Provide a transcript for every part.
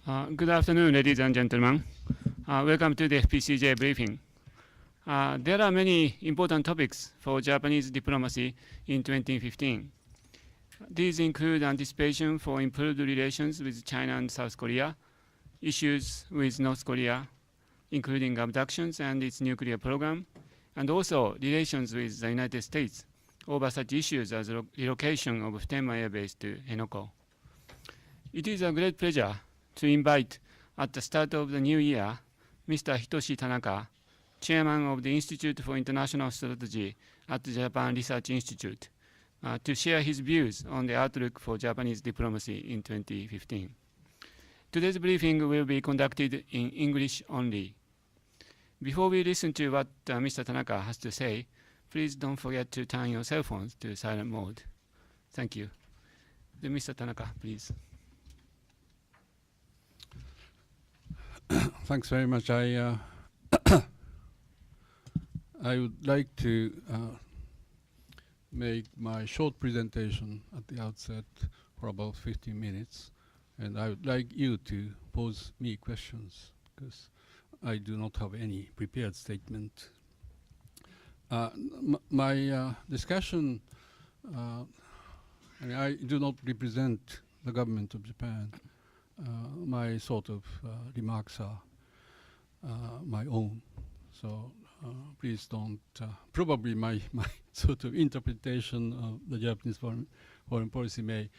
Good afternoon, ladies and gentlemen. Welcome to the FPCJ briefing. There are many important topics for Japanese diplomacy in 2015. These include anticipation for improved relations with China and South Korea, issues with North Korea, including abductions and its nuclear program, and also relations with the United States over such issues as relocation of Tenma Air Base to Henoko. It is a great pleasure to invite at the start of the new year Mr. Hitoshi Tanaka, Chairman of the Institute for International Strategy at the Japan Research Institute, to share his views on the outlook for Japanese diplomacy in 2015. Today's briefing will be conducted in English only. Before we listen to what Mr. Tanaka has to say, please don't forget to turn your cell phones to silent mode. Thank you. Mr. Tanaka, please. Thanks very much. I would like to make my short presentation at the outset for about 15 minutes, and I would like you to pose me questions because I do not have any prepared statement. My discussion, I do not represent the government of Japan. My sort of remarks are my own, so please don't. Probably my sort of interpretation of the Japanese foreign policy may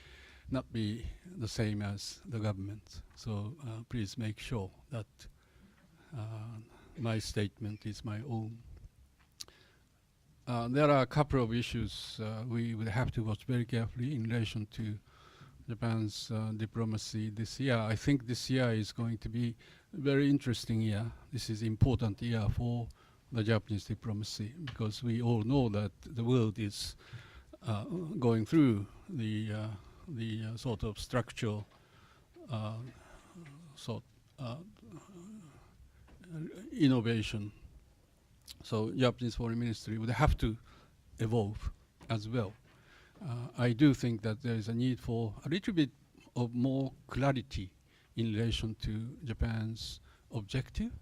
not be the same as the government. So please make sure that my statement is my own. There are a couple of issues we will have to watch very carefully in relation to Japan's diplomacy this year. I think this year is going to be a very interesting year. This is an important year for the Japanese diplomacy because we all know that the world is going through the sort of structural innovation. So Japanese foreign ministry would have to evolve as well. I do think that there is a need for a little bit of more clarity in relation to Japan's objective.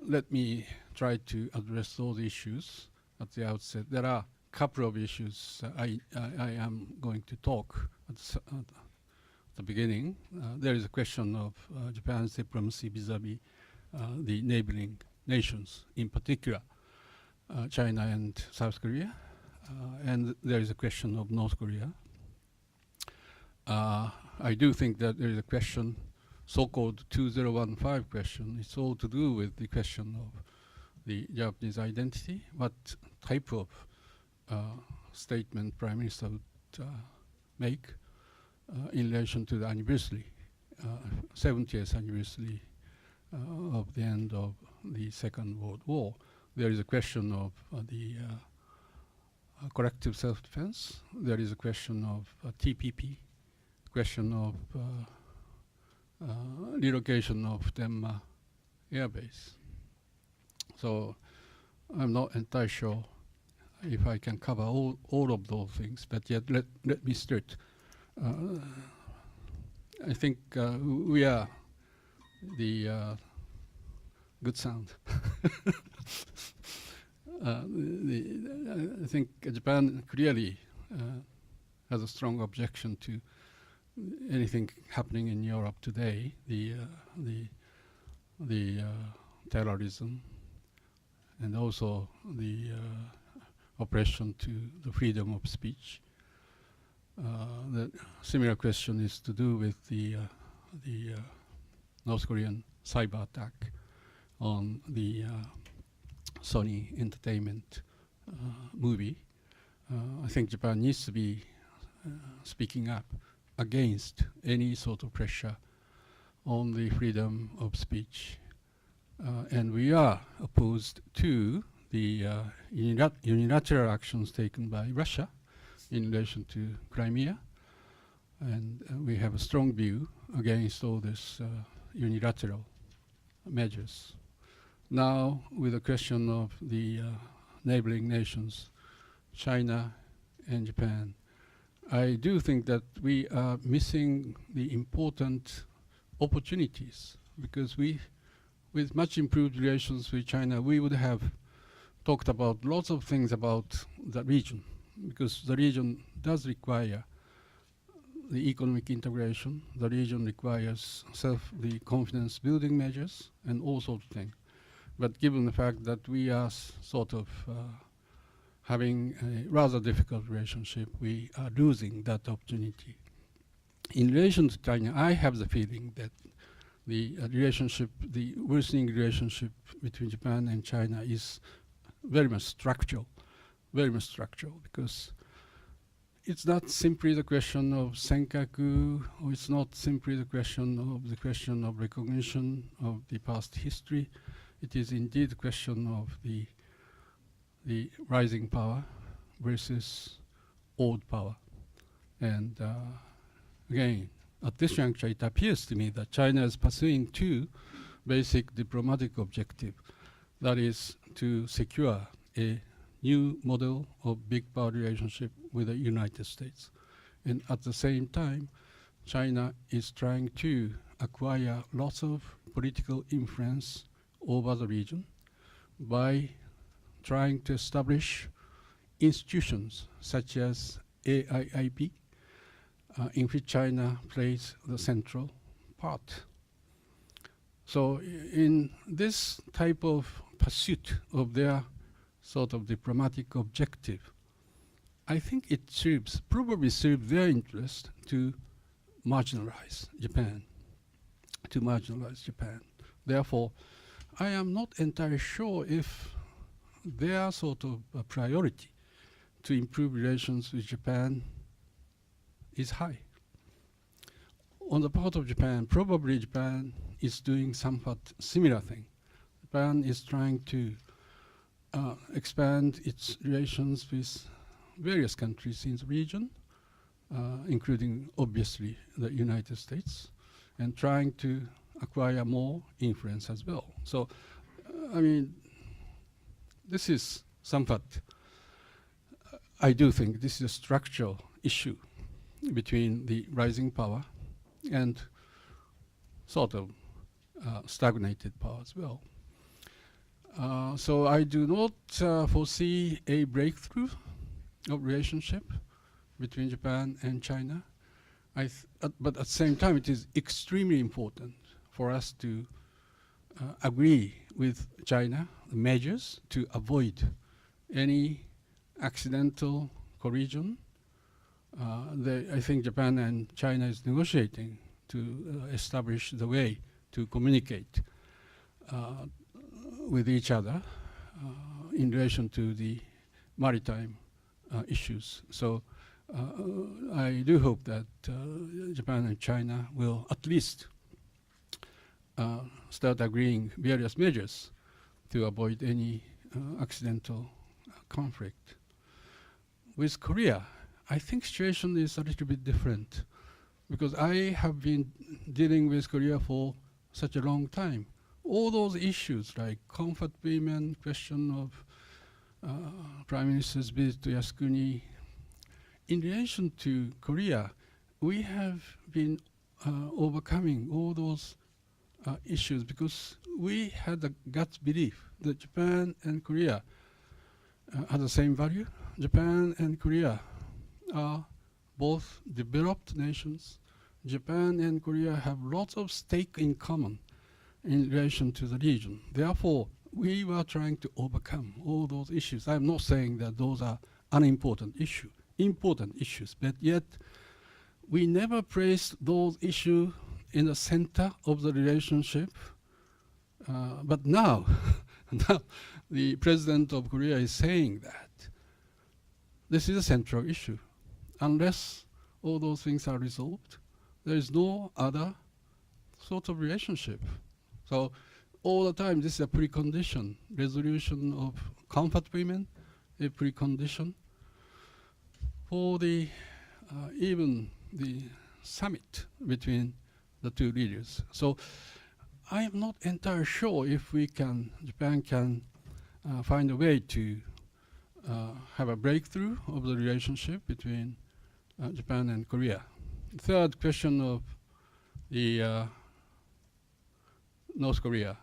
Let me try to address those issues at the outset. There are a couple of issues I am going to talk at the beginning. There is a question of Japan's diplomacy vis-a-vis the neighboring nations, in particular China and South Korea. And there is a question of North Korea. I do think that there is a question, so-called 2015 question. It's all to do with the question of the Japanese identity. What type of statement Prime Minister would make in relation to the anniversary, 70th anniversary of the end of the Second World War. There is a question of the collective self-defense. There is a question of TPP, question of relocation of Tenma Air Base. So I'm not entirely sure if I can cover all of those things, but yet let me start. I think we are the good sound. I think Japan clearly has a strong objection to anything happening in Europe today. The terrorism and also the oppression to the freedom of speech. The similar question is to do with the North Korean cyber attack on the Sony Entertainment movie. I think Japan needs to be speaking up against any sort of pressure on the freedom of speech. And we are opposed to the unilateral actions taken by Russia in relation to Crimea. And we have a strong view against all these unilateral measures. Now, with the question of the neighboring nations, China and Japan, I do think that we are missing the important opportunities, because with much improved relations with China, we would have talked about lots of things about the region, because the region does require the economic integration. The region requires the confidence building measures and all sorts of things. But given the fact that we are sort of having a rather difficult relationship, we are losing that opportunity. In relation to China, I have the feeling that the relationship, the worsening relationship between Japan and China is very much structural, because it's not simply the question of senkaku, or it's not simply the question of recognition of the past history. It is indeed a question of the rising power versus old power. And again, at this juncture, it appears to me that China is pursuing two basic diplomatic objectives. That is to secure a new model of big power relationship with the United States. And at the same time, China is trying to acquire lots of political influence over the region by trying to establish institutions such as AIIP, in which China plays the central part. So in this type of pursuit of their sort of diplomatic objective, I think it probably serves their interest to marginalize Japan. Therefore, I am not entirely sure if their sort of priority to improve relations with Japan is high. On the part of Japan, probably Japan is doing somewhat similar thing. Japan is trying to expand its relations with various countries in the region, including obviously the United States, and trying to acquire more influence as well. So, I mean, this is somewhat, I do think this is a structural issue between the rising power and sort of stagnated power as well. So I do not foresee a breakthrough of relationship between Japan and China. But at the same time, it is extremely important for us to agree with China the measures to avoid any accidental collision. I think Japan and China is negotiating to establish the way to communicate with each other in relation to the maritime issues. So I do hope that Japan and China will at least start agreeing various measures to avoid any accidental conflict. With Korea, I think situation is a little bit different, because I have been dealing with Korea for such a long time. All those issues like comfort women, question of Prime Minister's visit to Yasukuni, in relation to Korea, we have been overcoming all those issues because we had a gut belief that Japan and Korea have the same value. Japan and Korea are both developed nations. Japan and Korea have lots of stake in common in relation to the region. Therefore, we were trying to overcome all those issues. I'm not saying that those are unimportant issues, important issues, but yet we never placed those issues in the center of the relationship. But now, now the president of Korea is saying that this is a central issue. Unless all those things are resolved, there is no other sort of relationship. So all the time, this is a precondition. Resolution of comfort women, a precondition for the even the summit between the two leaders. So I am not entirely sure if Japan can find a way to have a breakthrough of the relationship between Japan and Korea. Third question of the North Korea.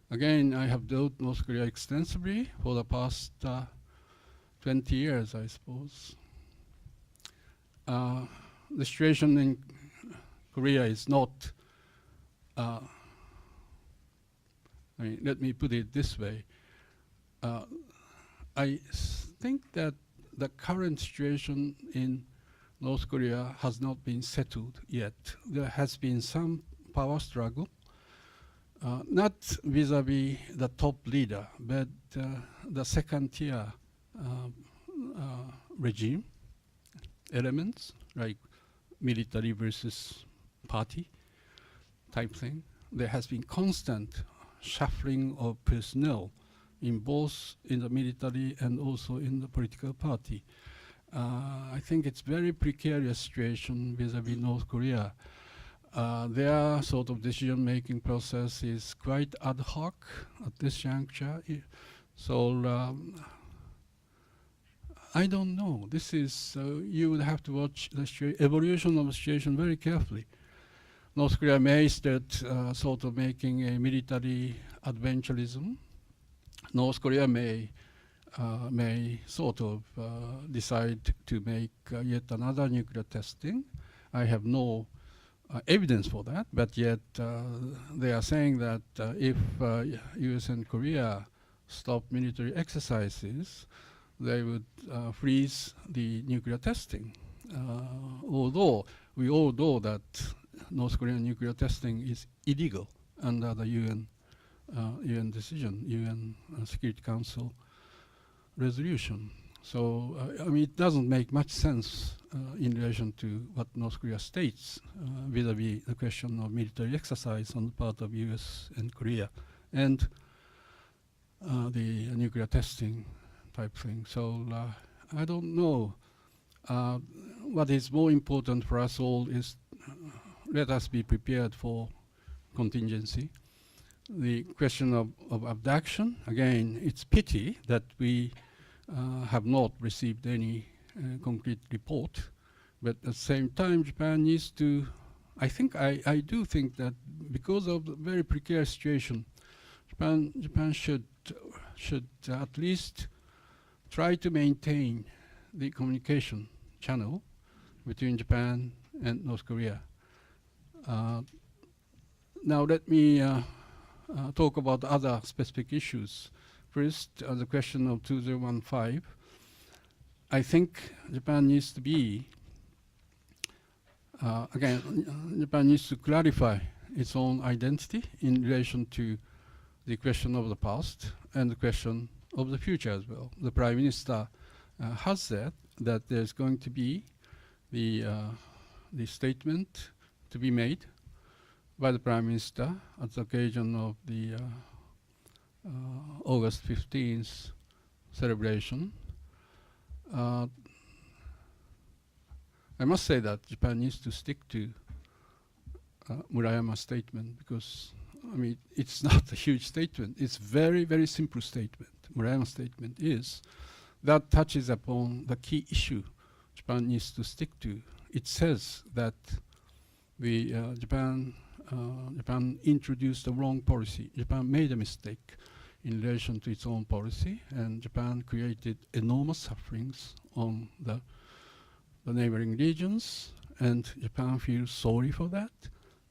Again, I have dealt North Korea extensively for the past 20 years, I suppose. The situation in Korea is not, let me put it this way. I think that the current situation in North Korea has not been settled yet. There has been some power struggle, not vis-a-vis the top leader, but the second-tier regime elements, like military versus party type thing. There has been constant shuffling of personnel in both in the military and also in the political party. I think it's very precarious situation vis-a-vis North Korea. Their sort of decision-making process is quite ad hoc at this juncture. So I don't know. This is, you would have to watch the evolution of the situation very carefully. North Korea may start sort of making a military adventurism. North Korea may sort of decide to make yet another nuclear testing. I have no evidence for that, but yet they are saying that if US and Korea stop military exercises, they would freeze the nuclear testing. Although we all know that North Korean nuclear testing is illegal under the UN decision, UN Security Council resolution. So I mean, it doesn't make much sense in relation to what North Korea states vis-a-vis the question of military exercise on the part of US and Korea and the nuclear testing type thing. So I don't know. What is more important for us all is let us be prepared for contingency. The question of abduction, again, it's pity that we have not received any concrete report, but at the same time, Japan needs to, I do think that because of the very precarious situation, Japan should at least try to maintain the communication channel between Japan and North Korea. Now let me talk about other specific issues. First, the question of 2015. I think Japan needs to be, Japan needs to clarify its own identity in relation to the question of the past and the question of the future as well. The Prime Minister has said that there's going to be the statement to be made by the Prime Minister at the occasion of the August 15th celebration. I must say that Japan needs to stick to Murayama's statement because, I mean, it's not a huge statement. It's very, very simple statement. Murayama's statement is that touches upon the key issue Japan needs to stick to. It says that Japan introduced the wrong policy. Japan made a mistake in relation to its own policy, and Japan created enormous sufferings on the neighboring regions, and Japan feels sorry for that,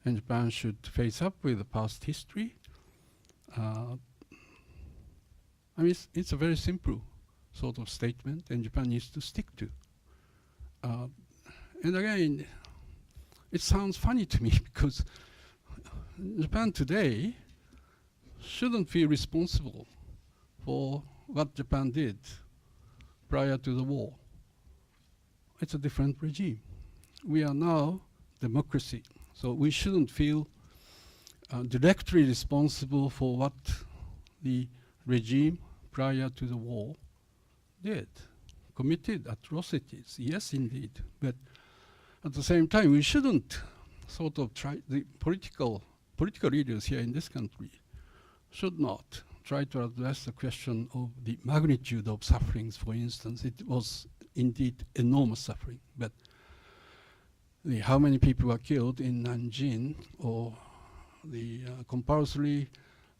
and Japan should face up with the past history. I mean, it's a very simple sort of statement, and Japan needs to stick to. And again, it sounds funny to me because Japan today shouldn't feel responsible for what Japan did prior to the war. It's a different regime. We are now democracy, so we shouldn't feel directly responsible for what the regime prior to the war did. Committed atrocities, yes indeed, but at the same time we shouldn't sort of try, the political leaders here in this country should not try to address the question of the magnitude of sufferings. For instance, it was indeed enormous suffering, but how many people were killed in Nanjing, or the compulsory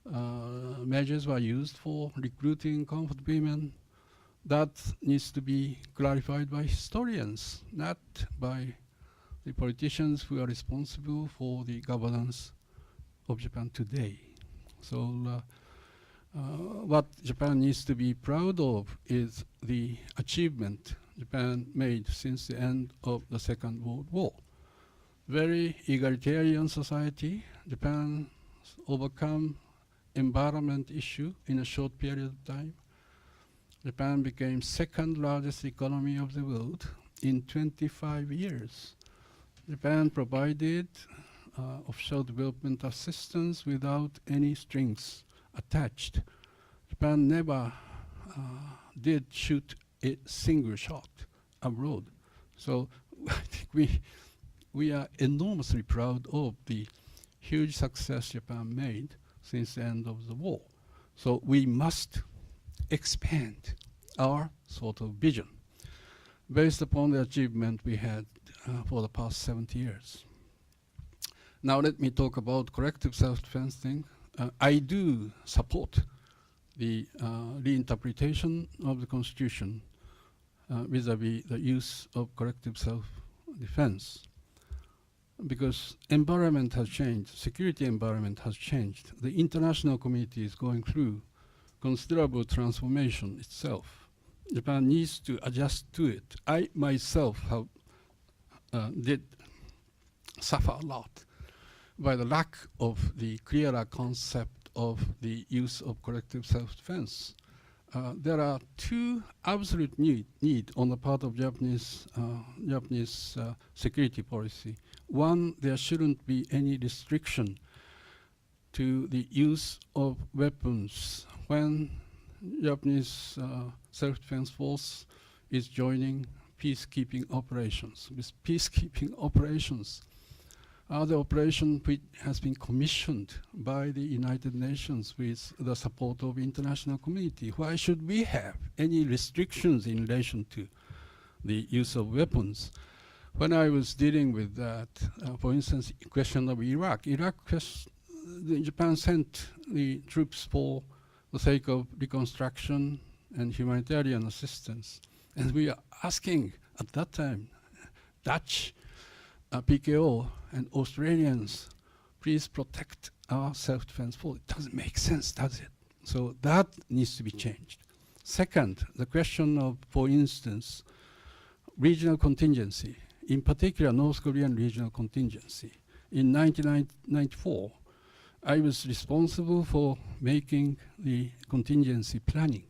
measures were used for recruiting comfort women. That needs to be clarified by historians, not by the politicians who are responsible for the governance of Japan today. So what Japan needs to be proud of is the achievement Japan made since the end of the Second World War. Very egalitarian society. Japan overcome environment issue in a short period of time. Japan became second largest economy of the world in 25 years. Japan provided offshore development assistance without any strings attached. Japan never did shoot a single shot abroad. So I think we are enormously proud of the huge success Japan made since the end of the war. So we must expand our sort of vision based upon the achievement we had for the past 70 years. Now let me talk about corrective self-defense thing. I do support the reinterpretation of the Constitution vis-a-vis the use of corrective self-defense, because environment has changed, security environment has changed. The international community is going through considerable transformation itself. Japan needs to adjust to it. I myself have did suffer a lot by the lack of the clearer concept of the use of corrective self-defense. There are two absolute need on the part of Japanese security policy. One, there shouldn't be any restriction to the use of weapons when Japanese self-defense force is joining peacekeeping operations. With peacekeeping operations, the operation which has been commissioned by the United Nations with the support of international community. Why should we have any restrictions in relation to the use of weapons? When I was dealing with that, for instance, question of Iraq, Japan sent the troops for the sake of reconstruction and humanitarian assistance. And we are asking at that time, Dutch, PKO and Australians, please protect our self-defense force. It doesn't make sense, does it? So that needs to be changed. Second, the question of, for instance, regional contingency, in particular North Korean regional contingency. In 1994, I was responsible for making the contingency planning.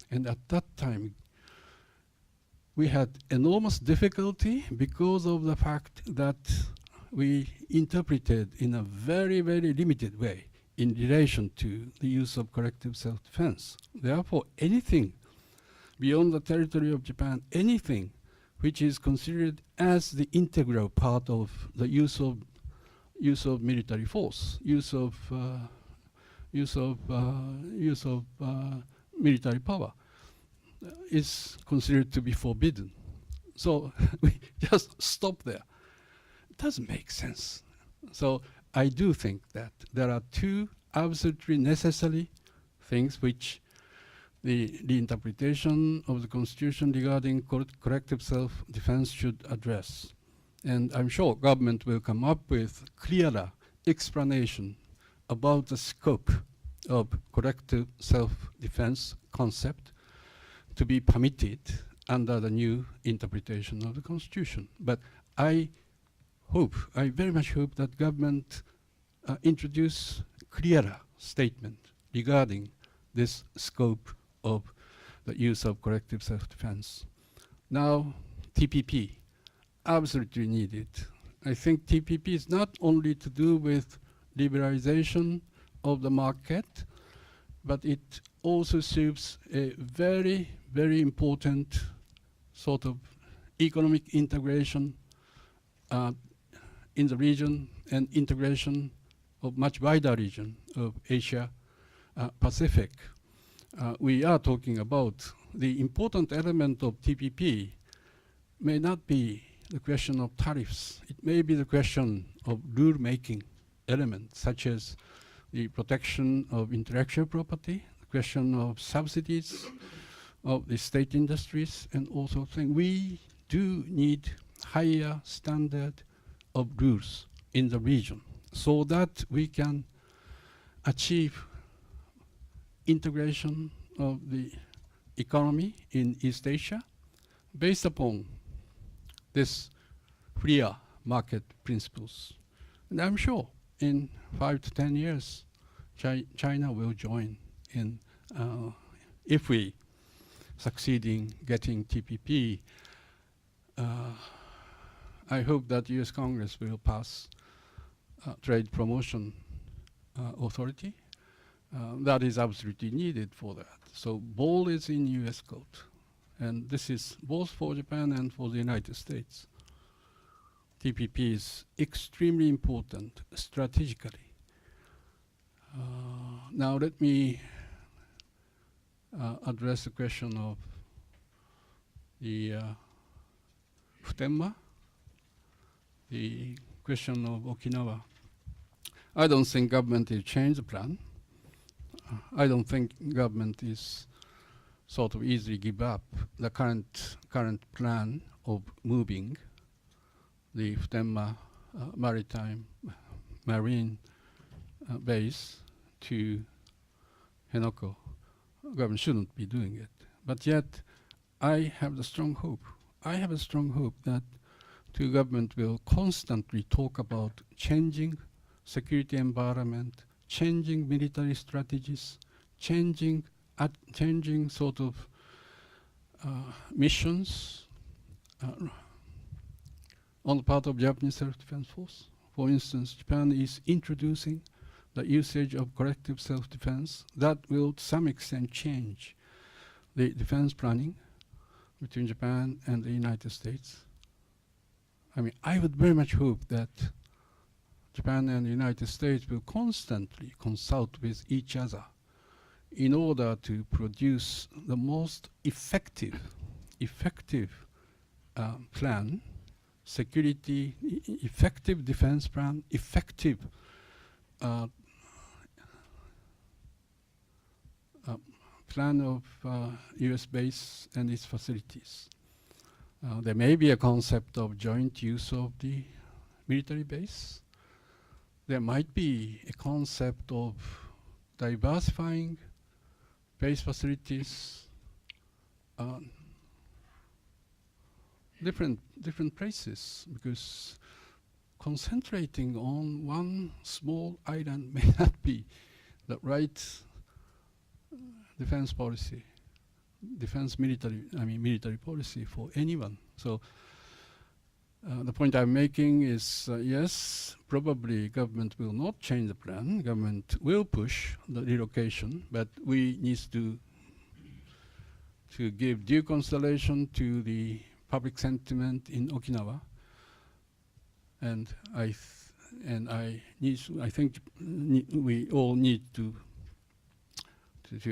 And at that time, we had enormous difficulty because of the fact that we interpreted in a very, very limited way in relation to the use of corrective self-defense. Therefore, anything beyond the territory of Japan, anything which is considered as the integral part of the use of military force, use of military power, is considered to be forbidden. So we just stop there. It doesn't make sense. So I do think that there are two absolutely necessary things which the interpretation of the Constitution regarding corrective self-defense should address. And I'm sure government will come up with clearer explanation about the scope of corrective self-defense concept to be permitted under the new interpretation of the Constitution. But I very much hope that government introduce clearer statement regarding this scope of the use of corrective self-defense. Now, TPP, absolutely needed. I think TPP is not only to do with liberalization of the market, but it also serves a very, very important sort of economic integration in the region and integration of much wider region of Asia Pacific. We are talking about the important element of TPP may not be the question of tariffs. It may be the question of rule-making elements, such as the protection of intellectual property, the question of subsidies of the state industries, and also things. We do need higher standard of rules in the region so that we can achieve integration of the economy in East Asia based upon this freer market principles. And I'm sure in 5 to 10 years, China will join in if we succeed in getting TPP. I hope that US Congress will pass trade promotion authority. That is absolutely needed for that. So ball is in US court. And this is both for Japan and for the United States. TPP is extremely important strategically. Now let me address the question of the Futenma, the question of Okinawa. I don't think government will change the plan. I don't think government is sort of easily give up the current plan of moving the Futenma maritime marine base to Henoko. Government shouldn't be doing it. But yet, I have a strong hope that the government will constantly talk about changing security environment, changing military strategies, changing sort of missions on the part of Japanese self-defense force. For instance, Japan is introducing the usage of collective self-defense that will to some extent change the defense planning between Japan and the United States. I mean, I would very much hope that Japan and the United States will constantly consult with each other in order to produce the most effective plan, security, effective defense plan, effective plan of US base and its facilities. There may be a concept of joint use of the military base. There might be a concept of diversifying base facilities, different places, because concentrating on one small island may not be the right defense policy, military policy for anyone. So the point I'm making is, yes, probably government will not change the plan. Government will push the relocation, but we need to give due consideration to the public sentiment in Okinawa. And I think we all need to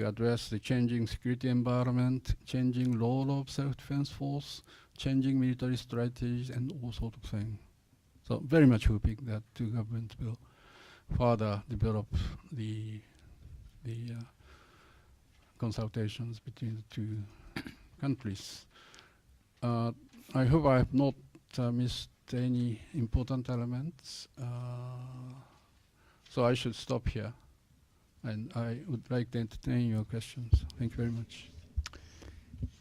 address the changing security environment, changing role of self-defense force, changing military strategies, and all sorts of things. So very much hoping that the government will further develop the consultations between the two countries. I hope I have not missed any important elements. So I should stop here. And I would like to entertain your questions. Thank you very much.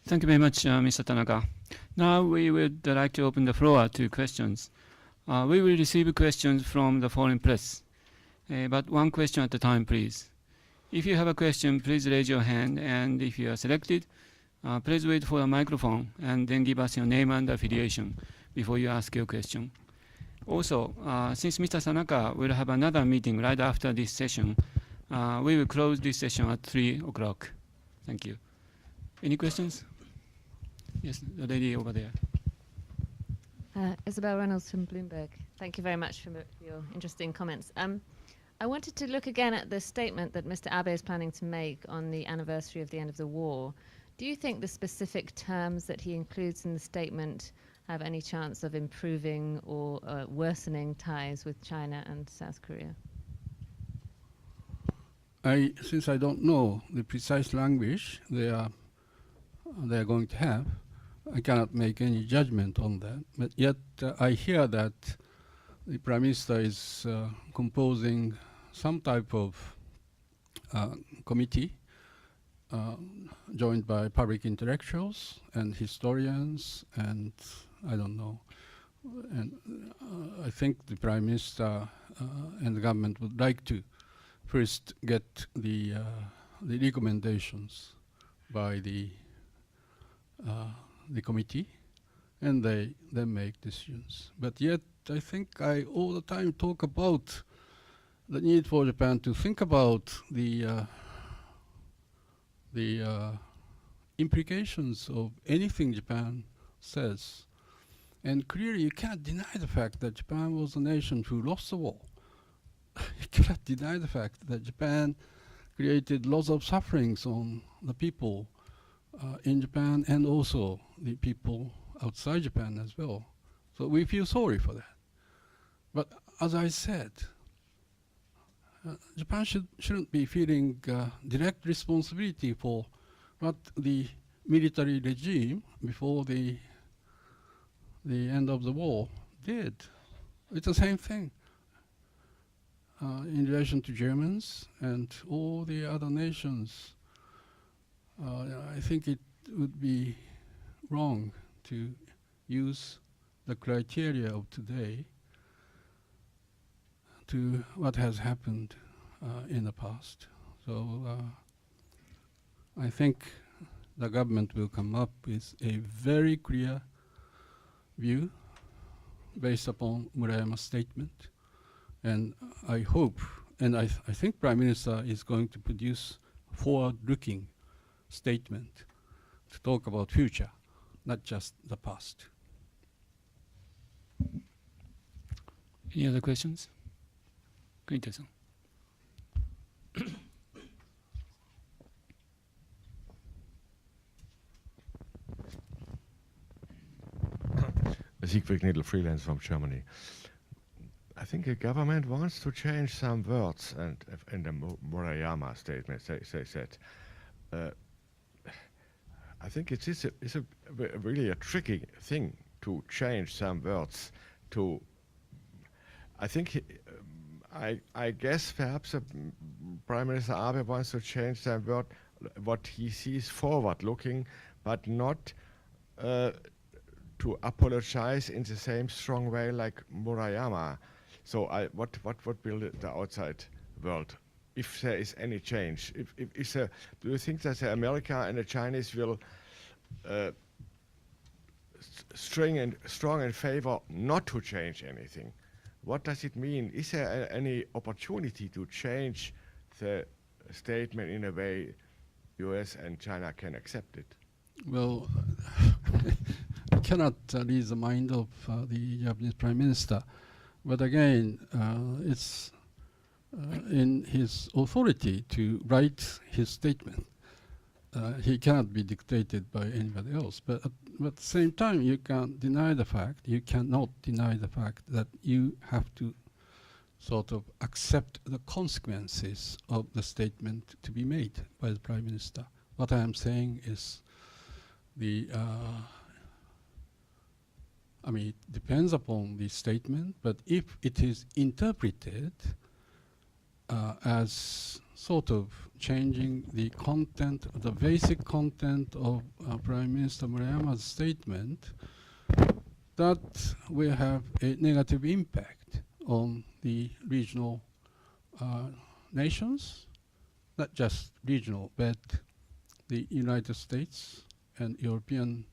Thank you very much, Mr. Tanaka. Now we would like to open the floor to questions. We will receive questions from the foreign press, but one question at a time, please. If you have a question, please raise your hand, and if you are selected, please wait for a microphone and then give us your name and affiliation before you ask your question. Also, since Mr. Tanaka will have another meeting right after this session, we will close this session at 3 o'clock. Thank you. Any questions? Yes, the lady over there. Isabel Reynolds from Bloomberg. Thank you very much for your interesting comments. I wanted to look again at the statement that Mr. Abe is planning to make on the anniversary of the end of the war. Do you think the specific terms that he includes in the statement have any chance of improving or worsening ties with China and South Korea? Since I don't know the precise language they are going to have, I cannot make any judgment on that. But yet I hear that the Prime Minister is composing some type of committee joined by public intellectuals and historians and I don't know. And I think the Prime Minister and the government would like to first get the recommendations by the committee, and they then make decisions. But yet, I think I all the time talk about the need for Japan to think about the implications of anything Japan says. And clearly, you can't deny the fact that Japan was a nation who lost the war. You cannot deny the fact that Japan created lots of sufferings on the people in Japan and also the people outside Japan as well. So we feel sorry for that. But as I said, Japan shouldn't be feeling direct responsibility for what the military regime before the end of the war did. It's the same thing in relation to Germans and all the other nations. I think it would be wrong to use the criteria of today to what has happened in the past. So I think the government will come up with a very clear view based upon Murayama's statement. And I hope, and I think Prime Minister is going to produce forward-looking statement to talk about future, not just the past. Any other questions? Quinta-san. Siegfried Knittel, freelance from Germany. I think the government wants to change some words, and in the Murayama statement, they said. I think it's a really a tricky thing to change some words. I think I guess perhaps Prime Minister Abe wants to change some word, what he sees forward-looking, but not to apologize in the same strong way like Murayama. So what will the outside world, if there is any change? Do you think that the America and the Chinese will strong in favor not to change anything? What does it mean? Is there any opportunity to change the statement in a way US and China can accept it? Well, I cannot read the mind of the Japanese Prime Minister. But again, it's in his authority to write his statement. He cannot be dictated by anybody else. But at the same time, you cannot deny the fact that you have to sort of accept the consequences of the statement to be made by the Prime Minister. What I am saying is I mean, it depends upon the statement, but if it is interpreted as sort of changing the content, the basic content of Prime Minister Murayama's statement, that will have a negative impact on the regional nations, not just regional, but the United States and European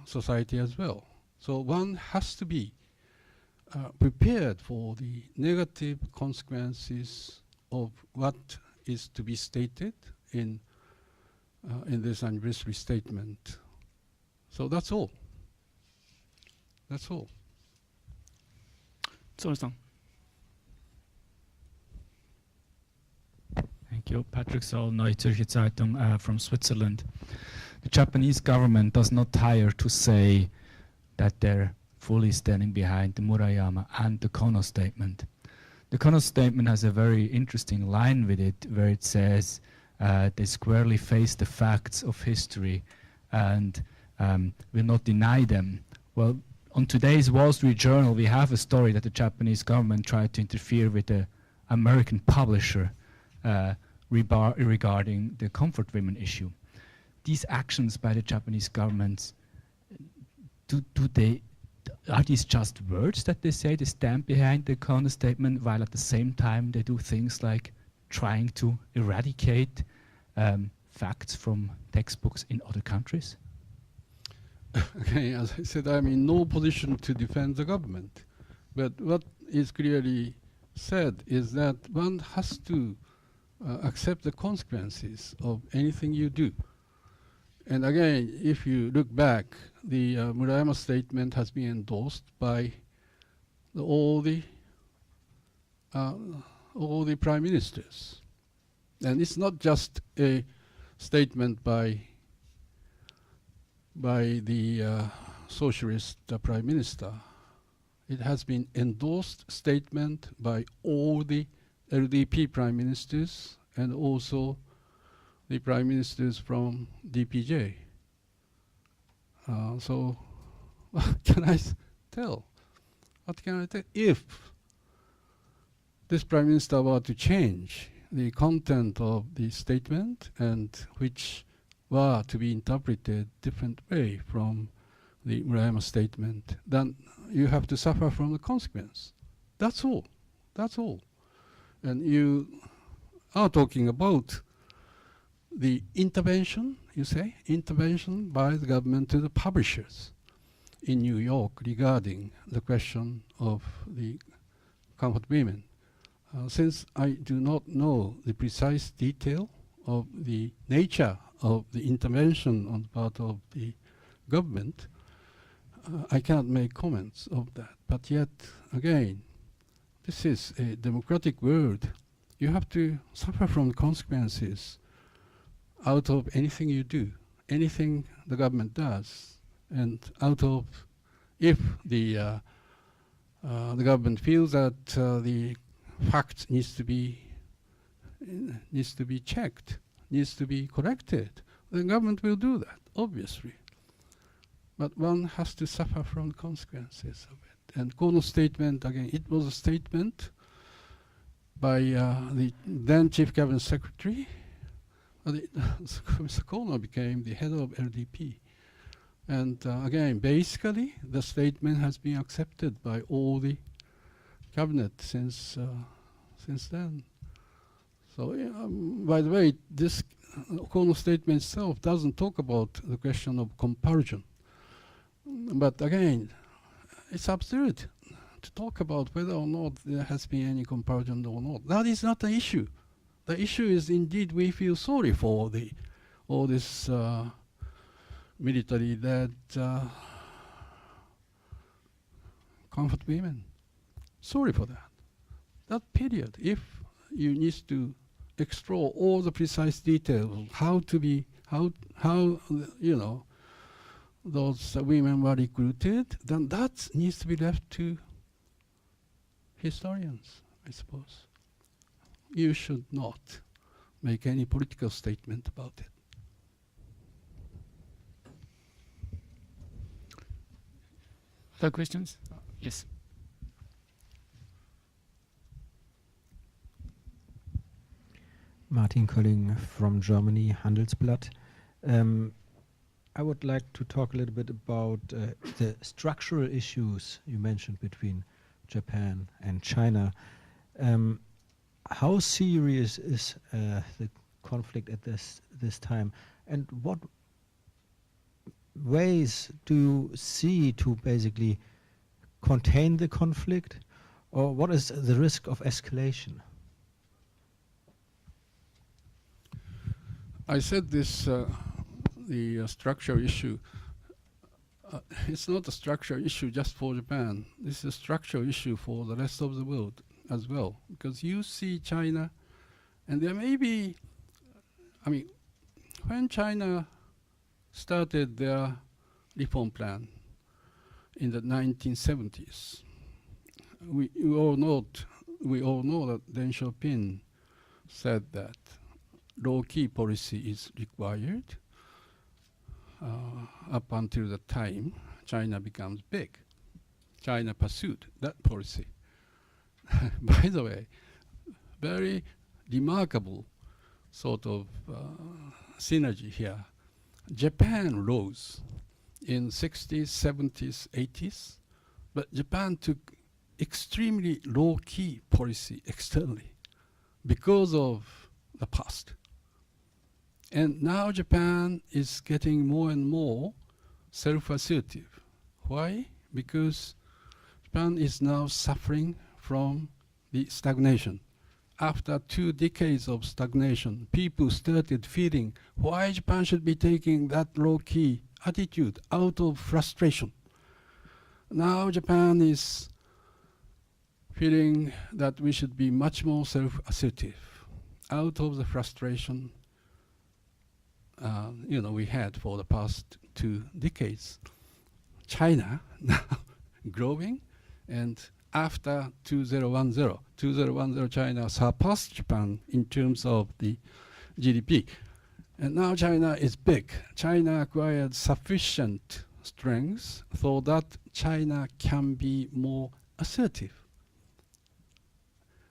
society as well. So one has to be prepared for the negative consequences of what is to be stated in this anniversary statement. So that's all. That's all. Tsuru-san. Thank you. Patrick Soll, Neue Zürcher Zeitung from Switzerland. The Japanese government does not tire to say that they're fully standing behind the Murayama and the Kono statement. The Kono statement has a very interesting line with it where it says they squarely face the facts of history and will not deny them. Well, on today's Wall Street Journal, we have a story that the Japanese government tried to interfere with the American publisher regarding the comfort women issue. These actions by the Japanese governments, are these just words that they say they stand behind the Kono statement, while at the same time they do things like trying to eradicate facts from textbooks in other countries? Okay, as I said, I'm in no position to defend the government. But what is clearly said is that one has to accept the consequences of anything you do. And again, if you look back, the Murayama statement has been endorsed by all the prime ministers. And it's not just a statement by the socialist prime minister. It has been endorsed statement by all the LDP prime ministers and also the prime ministers from DPJ. So what can I tell? What can I tell? If this prime minister were to change the content of the statement and which were to be interpreted different way from the Murayama statement, then you have to suffer from the consequence. That's all. That's all. And you are talking about the intervention, you say, intervention by the government to the publishers in New York regarding the question of the comfort women. Since I do not know the precise detail of the nature of the intervention on the part of the government, I cannot make comments of that. But yet, again, this is a democratic world. You have to suffer from the consequences out of anything you do, anything the government does, and out of if the government feels that the fact needs to be checked, needs to be corrected, the government will do that, obviously. But one has to suffer from the consequences of it. And Kono's statement, again, it was a statement by the then Chief Cabinet Secretary. Mr. Kono became the head of LDP. And again, basically, the statement has been accepted by all the cabinet since then. So, by the way, this Kono statement itself doesn't talk about the question of comparison. But again, it's absurd to talk about whether or not there has been any comparison or not. That is not the issue. The issue is indeed we feel sorry for all this military that comfort women. Sorry for that. That period, if you need to explore all the precise details, how those women were recruited, then that needs to be left to historians, I suppose. You should not make any political statement about it. Other questions? Yes. Martin Kölling from Germany, Handelsblatt. I would like to talk a little bit about the structural issues you mentioned between Japan and China. How serious is the conflict at this time, and what ways do you see to basically contain the conflict, or what is the risk of escalation? I said this, the structural issue, it's not a structural issue just for Japan. This is a structural issue for the rest of the world as well. Because you see China, and there may be, when China started their reform plan, in the 1970s. We all know that Deng Xiaoping said that low-key policy is required up until the time China becomes big. China pursued that policy. By the way, very remarkable sort of synergy here. Japan rose in 60s, 70s, 80s, but Japan took extremely low-key policy externally because of the past. And now Japan is getting more and more self-assertive. Why? Because Japan is now suffering from the stagnation. After 2 decades of stagnation, people started feeling why Japan should be taking that low-key attitude out of frustration. Now Japan is feeling that we should be much more self-assertive out of the frustration we had for the past 2 decades. China now growing, and after 2010, China surpassed Japan in terms of the GDP. And now China is big. China acquired sufficient strength so that China can be more assertive.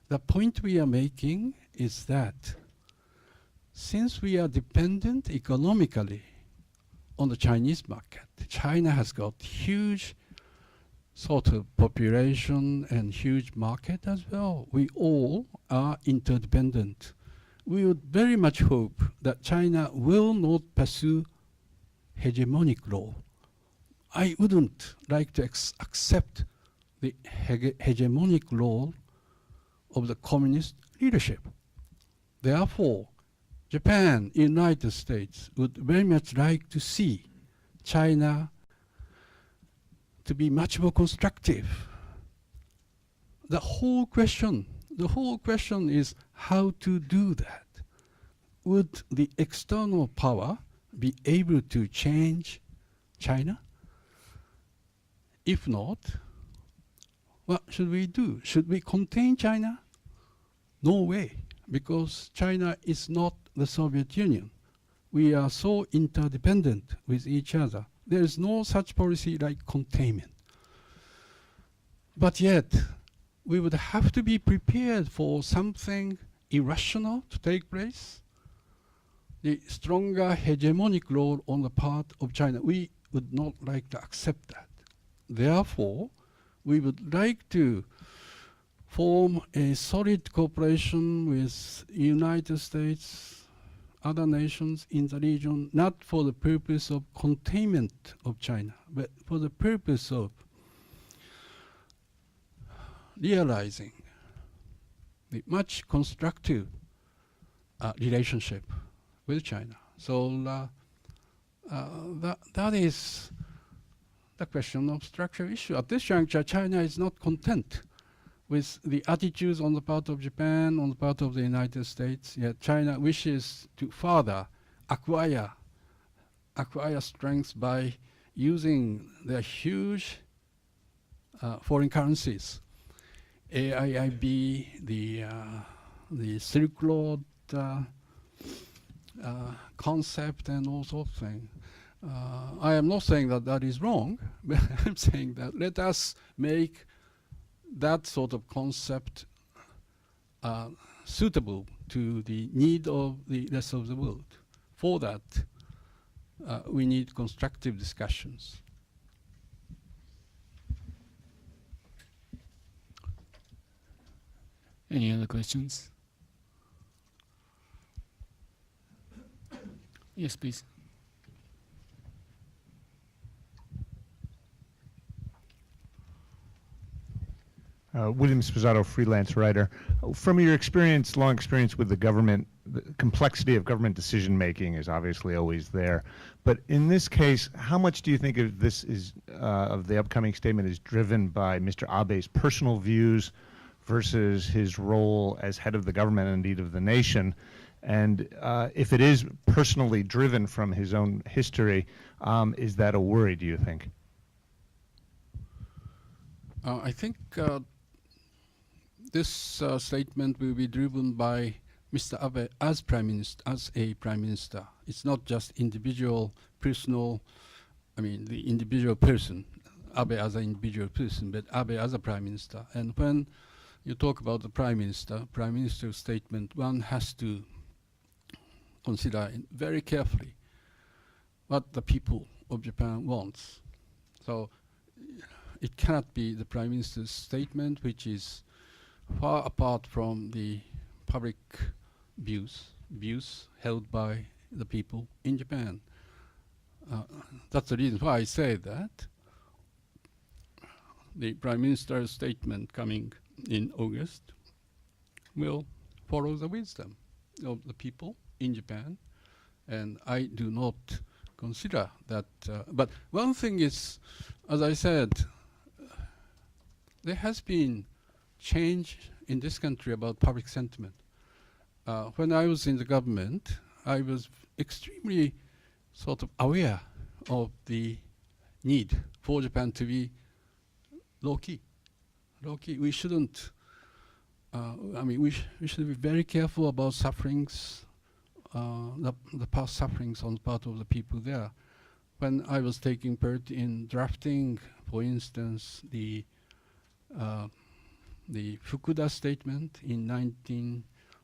The point we are making is that since we are dependent economically on the Chinese market, China has got huge sort of population and huge market as well. We all are interdependent. We would very much hope that China will not pursue hegemonic role. I wouldn't like to accept the hegemonic role of the communist leadership. Therefore, Japan, United States would very much like to see China to be much more constructive. The whole question is how to do that. Would the external power be able to change China? If not, what should we do? Should we contain China? No way, because China is not the Soviet Union. We are so interdependent with each other. There is no such policy like containment. But yet, we would have to be prepared for something irrational to take place. The stronger hegemonic role on the part of China. We would not like to accept that. Therefore, we would like to form a solid cooperation with United States, other nations in the region, not for the purpose of containment of China, but for the purpose of realizing the much constructive relationship with China. So that is the question of structural issue. At this juncture, China is not content with the attitudes on the part of Japan, on the part of the United States. Yet China wishes to further acquire strength by using their huge foreign currencies. AIIB, the Silk Road concept and all sorts of things. I am not saying that that is wrong, but I'm saying that let us make that sort of concept suitable to the need of the rest of the world. For that, we need constructive discussions. Any other questions? Yes, please. William Sposato, freelance writer. From your experience, long experience with the government, the complexity of government decision making is obviously always there. But in this case, how much do you think of this is of the upcoming statement is driven by Mr. Abe's personal views versus his role as head of the government and indeed of the nation? And if it is personally driven from his own history, is that a worry, do you think? I think this statement will be driven by Mr. Abe as Prime Minister, as a Prime Minister. It's not just individual, personal, the individual person, Abe as an individual person, but Abe as a Prime Minister. And when you talk about the Prime Minister's statement, one has to consider very carefully what the people of Japan wants. So it cannot be the Prime Minister's statement, which is far apart from the public views held by the people in Japan. That's the reason why I say that the Prime Minister's statement coming in August will follow the wisdom of the people in Japan, and I do not consider that. But one thing is, as I said, there has been change in this country about public sentiment. When I was in the government, I was extremely sort of aware of the need for Japan to be low-key. We shouldn't, we should be very careful about sufferings, the past sufferings on the part of the people there. When I was taking part in drafting, for instance, the Fukuda statement in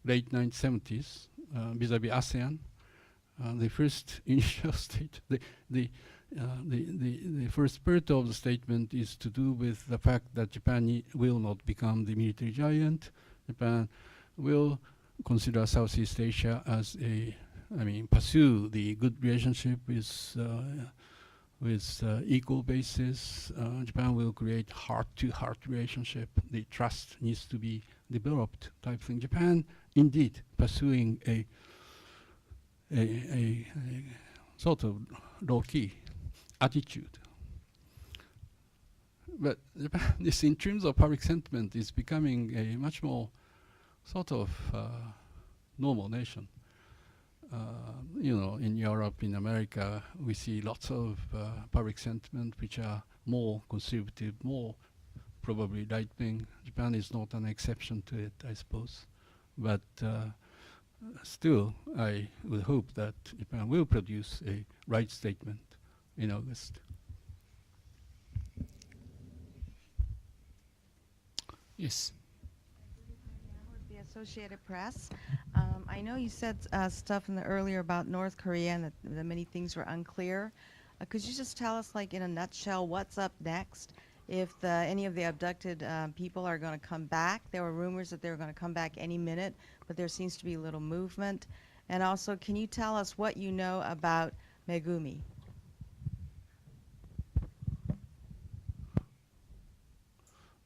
late 1970s vis-à-vis ASEAN, the first initial the first part of the statement is to do with the fact that Japan will not become the military giant. Japan will consider Southeast Asia as pursue the good relationship with equal basis. Japan will create heart-to-heart relationship. The trust needs to be developed type thing. Japan, indeed, pursuing a sort of low-key attitude. But Japan, this in terms of public sentiment, is becoming a much more sort of normal nation. In Europe, in America, we see lots of public sentiment which are more conservative, more probably right-wing. Japan is not an exception to it, I suppose. But still, I would hope that Japan will produce a right statement in August. Yes. With the Associated Press, I know you said stuff in the earlier about North Korea and that many things were unclear. Could you just tell us, like in a nutshell, what's up next? If any of the abducted people are going to come back? There were rumors that they were going to come back any minute, but there seems to be little movement. And also, can you tell us what you know about Megumi?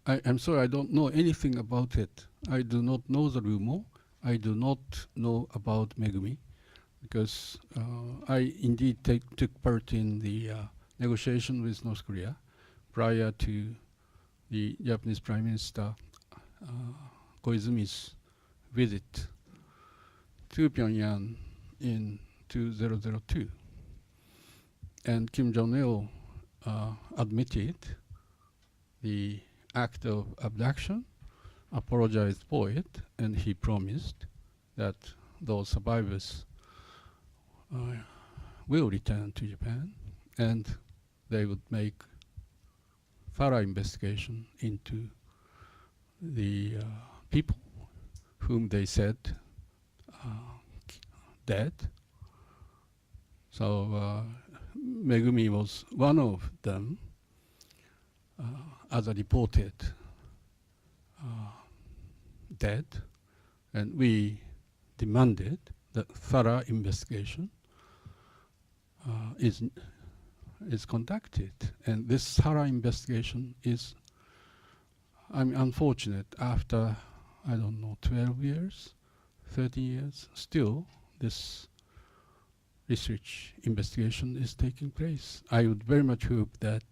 I'm sorry, I don't know anything about it. I do not know the rumor. I do not know about Megumi, because I indeed took part in the negotiation with North Korea prior to the Japanese Prime Minister Koizumi's visit to Pyongyang in 2002. And Kim Jong-il admitted the act of abduction, apologized for it, and he promised that those survivors will return to Japan and they would make thorough investigation into the people whom they said dead. So Megumi was one of them, as reported dead, and we demanded that thorough investigation is conducted, and this thorough investigation is, unfortunate, after, 12 years, 13 years, still this research investigation is taking place. I would very much hope that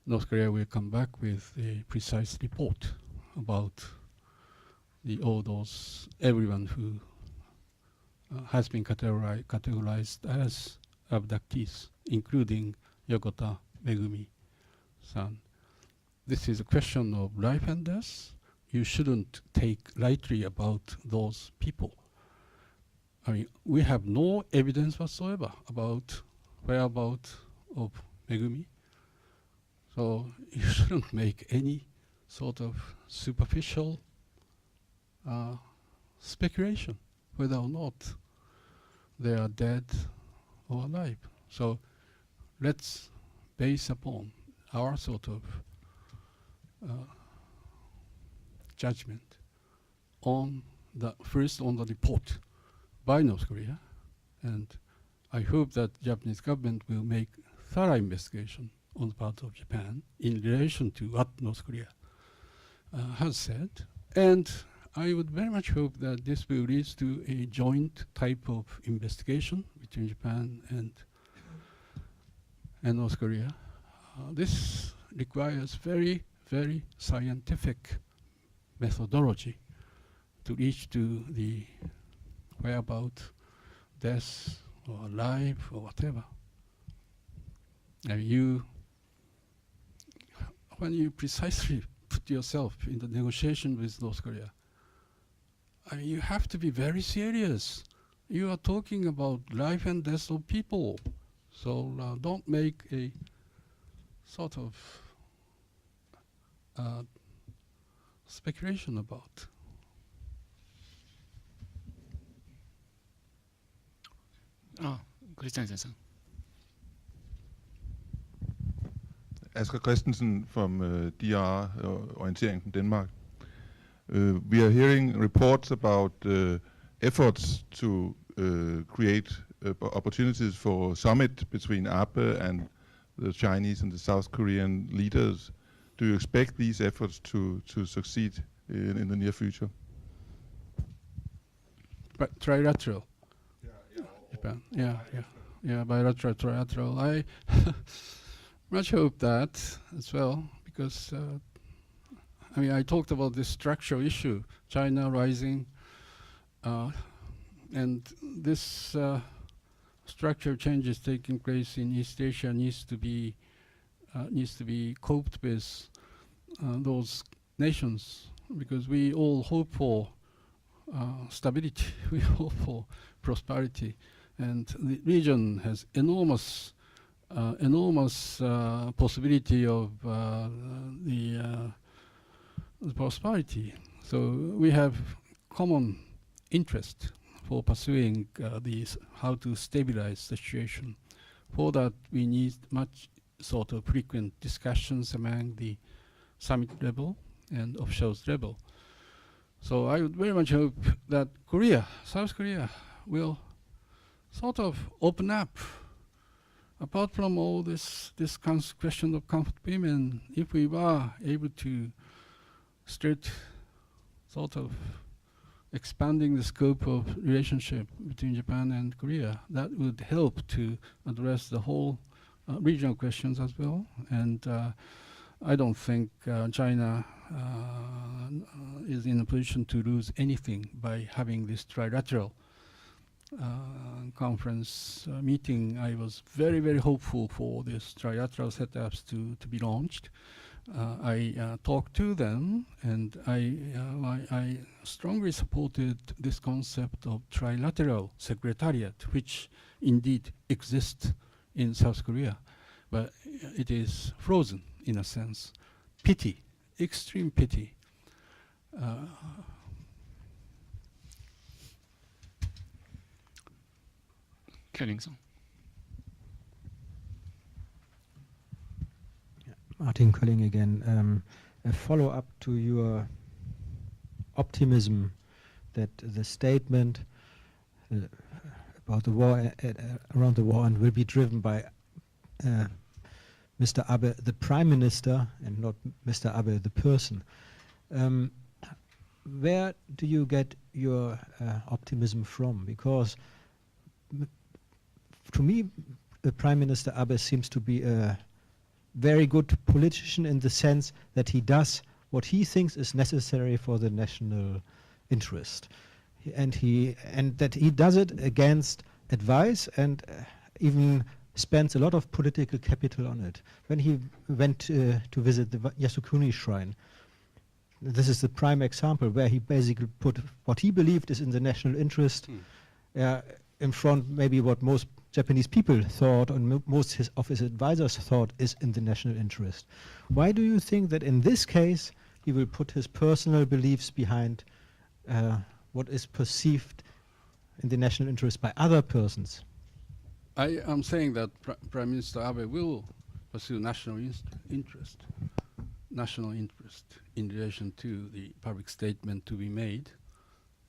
North Korea will come back with a precise report about everyone who has been categorized as abductees, including Yokota Megumi-san. this is a question of life and death. You shouldn't take lightly about those people. I mean, we have no evidence whatsoever about whereabouts of Megumi. So you shouldn't make any sort of superficial speculation whether or not they are dead or alive. So let's base upon our sort of judgment on the first on the report by North Korea, and I hope that Japanese government will make thorough investigation on the part of Japan in relation to what North Korea has said, and I would very much hope that this will lead to a joint type of investigation between Japan and North Korea. This requires very, very scientific methodology to reach to the whereabouts, death, or alive, or whatever. And when you precisely put yourself in the negotiation with North Korea, you have to be very serious. You are talking about life and death of people. So don't make a sort of speculation about. Christiansen. Asger Christensen from DR Orientering from Denmark. We are hearing reports about efforts to create opportunities for summit between Abe and the Chinese and the South Korean leaders. Do you expect these efforts to succeed in the near future? But trilateral. Japan. Yeah, bilateral, trilateral. I much hope that as well, because I talked about this structural issue, China rising, and this structural changes taking place in East Asia needs to be coped with those nations, because we all hope for stability, we hope for prosperity, and the region has enormous possibility of the prosperity. So we have common interest for pursuing these, how to stabilize the situation. For that, we need much sort of frequent discussions among the summit level and officials level. So I would very much hope that South Korea, will sort of open up. Apart from all this question of comfort payment, if we were able to start sort of expanding the scope of relationship between Japan and Korea, that would help to address the whole regional questions as well. And I don't think China is in a position to lose anything by having this trilateral conference meeting. I was very, very hopeful for this trilateral setups to be launched. I talked to them, and I strongly supported this concept of trilateral secretariat, which indeed exists in South Korea, but it is frozen in a sense. Pity, extreme pity. Kellingson. Martin Kölling again. A follow-up to your optimism that the statement about the war around the war and will be driven by Mr. Abe, the Prime Minister, and not Mr. Abe, the person. Where do you get your optimism from? Because to me, the Prime Minister Abe seems to be a very good politician in the sense that he does what he thinks is necessary for the national interest, and that he does it against advice and even spends a lot of political capital on it. When he went to visit the Yasukuni shrine, this is the prime example where he basically put what he believed is in the national interest in front, maybe what most Japanese people thought and most of his advisors thought is in the national interest. Why do you think that in this case he will put his personal beliefs behind what is perceived in the national interest by other persons? I am saying that Prime Minister Abe will pursue national interest in relation to the public statement to be made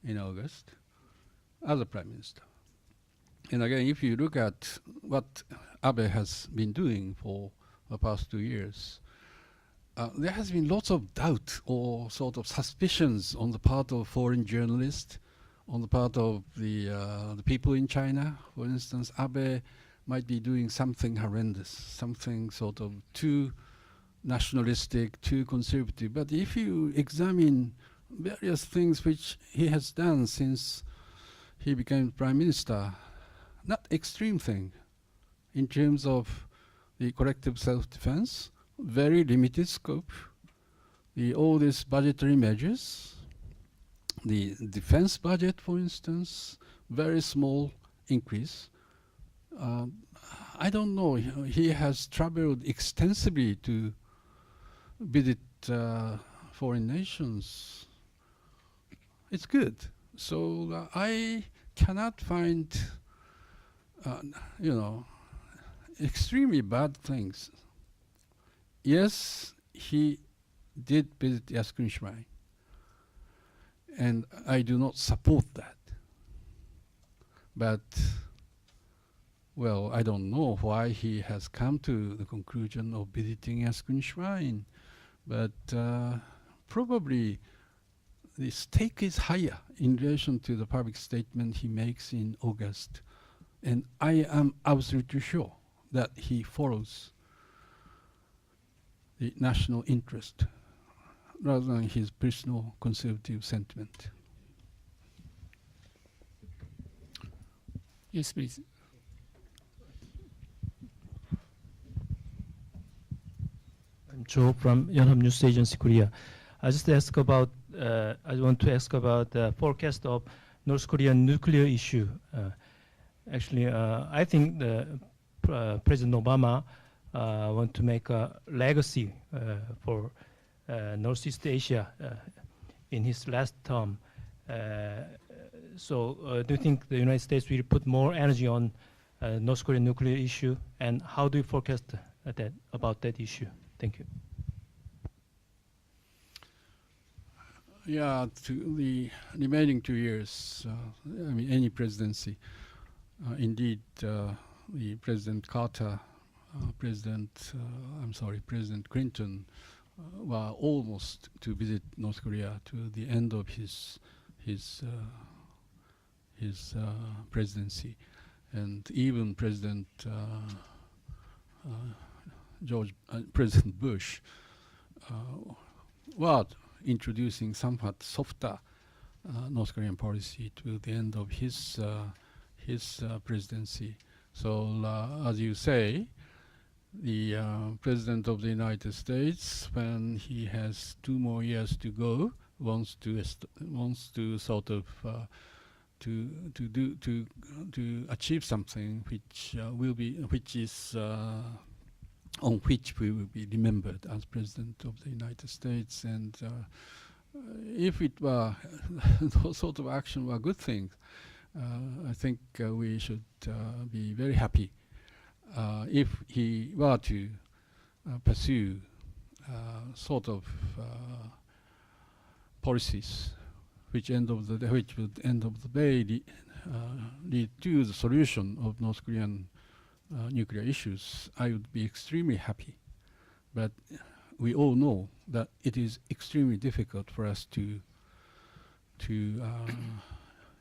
in August as a Prime Minister. And again, if you look at what Abe has been doing for the past 2 years, there has been lots of doubt or sort of suspicions on the part of foreign journalists, on the part of the people in China. For instance, Abe might be doing something horrendous, something sort of too nationalistic, too conservative. But if you examine various things which he has done since he became Prime Minister, not extreme thing in terms of the collective self-defense, very limited scope, all these budgetary measures, the defense budget, for instance, very small increase. I don't know, he has traveled extensively to visit foreign nations. It's good. So I cannot find, extremely bad things. Yes, he did visit Yasukuni Shrine, and I do not support that. But, well, I don't know why he has come to the conclusion of visiting Yasukuni Shrine, but probably the stake is higher in relation to the public statement he makes in August. And I am absolutely sure that he follows the national interest rather than his personal conservative sentiment. Yes, please. I'm Joe from Yonhap News Agency, Korea. I want to ask about the forecast of North Korean nuclear issue. Actually, I think President Obama want to make a legacy for Northeast Asia in his last term. So do you think the United States will put more energy on North Korean nuclear issue, and how do you forecast about that issue? Thank you. Yeah, to the remaining 2 years, any presidency, indeed, the President Carter, President Clinton were almost to visit North Korea to the end of his presidency, and even President Bush was introducing somewhat softer North Korean policy to the end of his presidency. So, as you say, the President of the United States, when he has 2 more years to go, wants to sort of to achieve something which on which we will be remembered as President of the United States. And if it were those sort of action were good things, I think we should be very happy if he were to pursue sort of policies which would end of the day lead to the solution of North Korean nuclear issues. I would be extremely happy. But we all know that it is extremely difficult for us to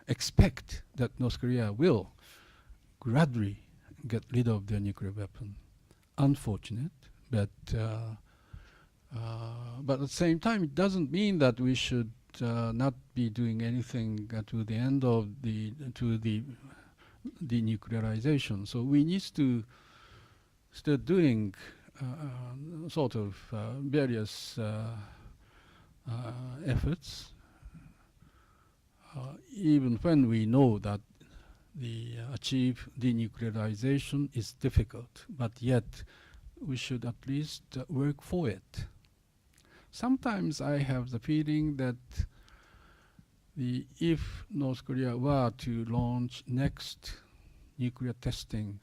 expect that North Korea will gradually get rid of their nuclear weapon. Unfortunate, but at the same time, it doesn't mean that we should not be doing anything to the end of the denuclearization. So we need to still doing sort of various efforts, even when we know that the achieve denuclearization is difficult, but yet we should at least work for it. Sometimes I have the feeling that if North Korea were to launch next nuclear testing,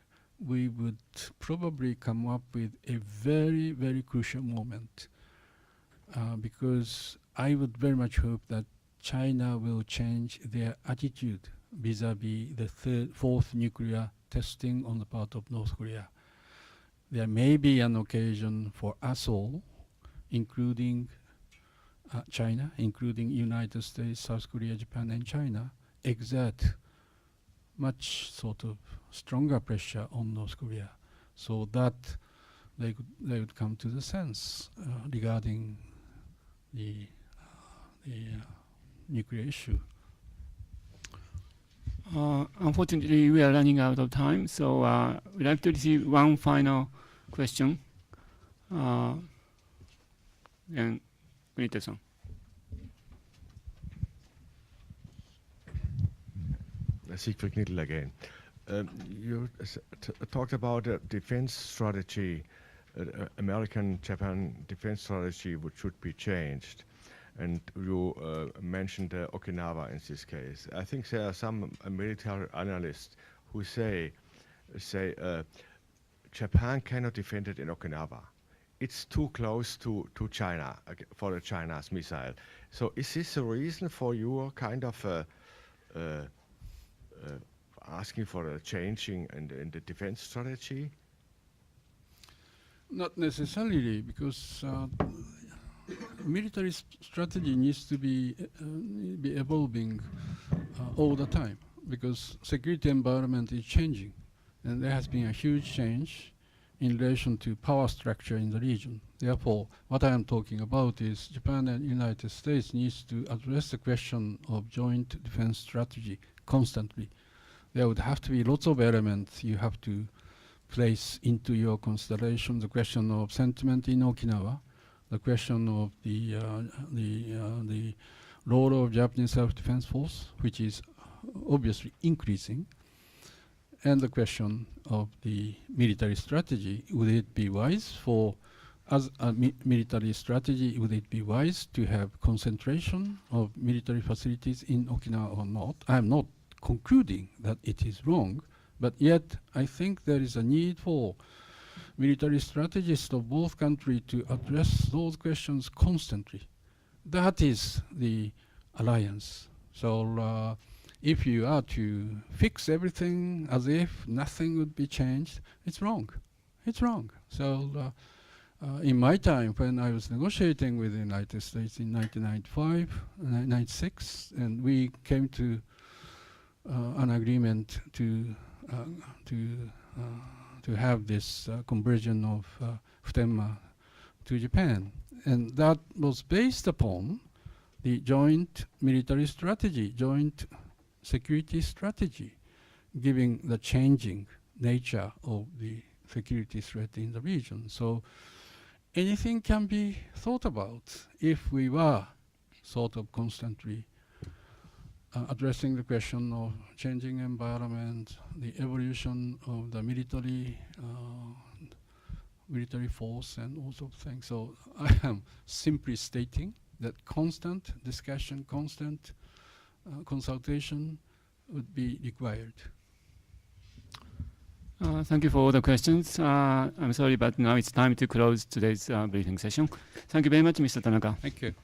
we would probably come up with a very, very crucial moment, because I would very much hope that China will change their attitude vis-à-vis the fourth nuclear testing on the part of North Korea. There may be an occasion for us all, including China, including United States, South Korea, Japan, and China, exert much sort of stronger pressure on North Korea, so that they would come to the sense regarding the nuclear issue. Unfortunately, we are running out of time, so we'd like to receive one final question. Then, Kunita-san. Siegfried Knittel again. You talked about a defense strategy, American-Japan defense strategy, which should be changed. And you mentioned Okinawa in this case. I think there are some military analysts who say Japan cannot defend it in Okinawa. It's too close to China, for the China's missile. So is this a reason for your kind of asking for a changing in the defense strategy? Not necessarily, because military strategy needs to be evolving all the time, because security environment is changing, and there has been a huge change in relation to power structure in the region. Therefore, what I am talking about is Japan and United States needs to address the question of joint defense strategy constantly. There would have to be lots of elements you have to place into your consideration: the question of sentiment in Okinawa, the question of the role of Japanese self-defense force, which is obviously increasing, and the question of the military strategy. Would it be wise for, as a military strategy, would it be wise to have concentration of military facilities in Okinawa or not? I am not concluding that it is wrong, but yet I think there is a need for military strategists of both countries to address those questions constantly. That is the alliance. So if you are to fix everything as if nothing would be changed, it's wrong. It's wrong. So in my time, when I was negotiating with the United States in 1995, 1996, and we came to an agreement to have this conversion of Futenma to Japan, and that was based upon the joint military strategy, joint security strategy, given the changing nature of the security threat in the region. So anything can be thought about if we were sort of constantly addressing the question of changing environment, the evolution of the military force, and all sorts of things. So I am simply stating that constant discussion, constant consultation would be required. Thank you for all the questions. I'm sorry, but now it's time to close today's briefing session. Thank you very much, Mr. Tanaka. Thank you.